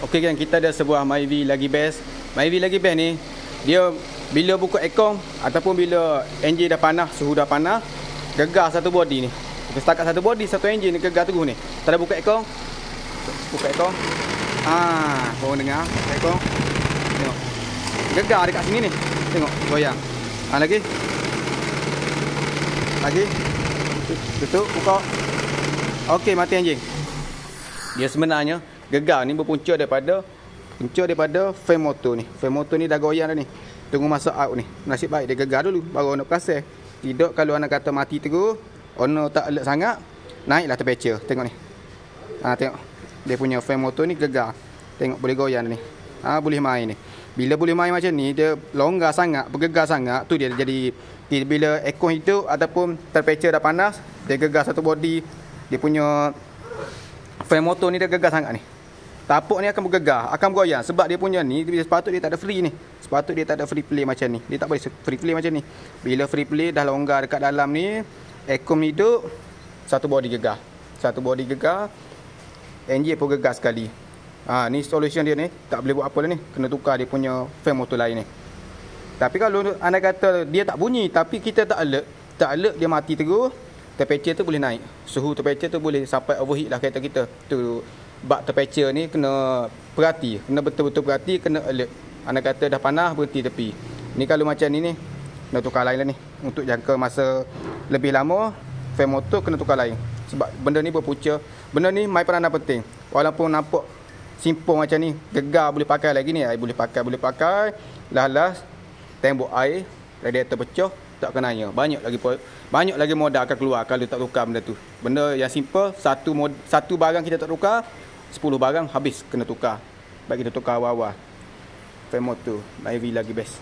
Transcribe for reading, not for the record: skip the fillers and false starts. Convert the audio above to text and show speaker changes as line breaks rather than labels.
Okey kan, kita ada sebuah Myvi lagi best. Myvi lagi best ni, dia bila buka aircon ataupun bila enjin dah panas, suhu dah panas, gegar satu body ni. Setakat satu body, satu enjin ni gegar terus ni. Tak ada buka aircon. Buka aircon. Korang dengar aircon. Tengok. Gegar dekat sini ni. Tengok, goyang. Lagi. Lagi. Tutup, buka. Okey, mati enjin. Dia sebenarnya gegar ni berpunca daripada fan motor ni. Fan motor ni dah goyang dah ni. Tunggu masa out ni. Nasib baik dia gegar dulu baru nak proses. Tidak kalau anak kata mati terus, ono tak alert sangat, naiklah temperature. Tengok ni. Tengok. Dia punya fan motor ni gegar. Tengok boleh goyang ni. Boleh main ni. Bila boleh main macam ni, dia longgar sangat, bergegar sangat, tu dia jadi bila aircon hidup ataupun temperature dah panas, dia gegar satu body. Dia punya fan motor ni dia gegar sangat ni. Tapuk ni akan bergegar, akan bergoyang sebab dia punya ni sepatut dia tak ada free ni. Sepatut dia tak ada free play macam ni. Dia tak boleh free play macam ni. Bila free play dah longgar dekat dalam ni, aircon hidup, satu body gegar. Satu body gegar, enjin pun gegar sekali. Ni solution dia ni, tak boleh buat apa lah ni. Kena tukar dia punya fan motor lain ni. Tapi kalau anda kata dia tak bunyi tapi kita tak alert dia mati terus, temperature tu boleh naik. Suhu temperature tu boleh sampai overheat lah kereta kita. Tu bak temperature ni kena perhati, kena betul-betul perhati, kena alert. Anda kata dah panas, berhenti tepi. Ni kalau macam ni kena tukar lain lah ni. Untuk jangka masa lebih lama, fan motor kena tukar lain. Sebab benda ni berpunca. Benda ni main peranan penting. Walaupun nampak simpang macam ni, gegar boleh pakai lagi ni. Boleh pakai. Last tembok air, radiator pecah, tak kenanya. Banyak lagi modal akan keluar kalau tak tukar benda tu. Benda yang simple, satu barang kita tak tukar, 10 barang habis kena tukar. Baik kita tukar awal-awal. Fan motor, Myvi lagi best.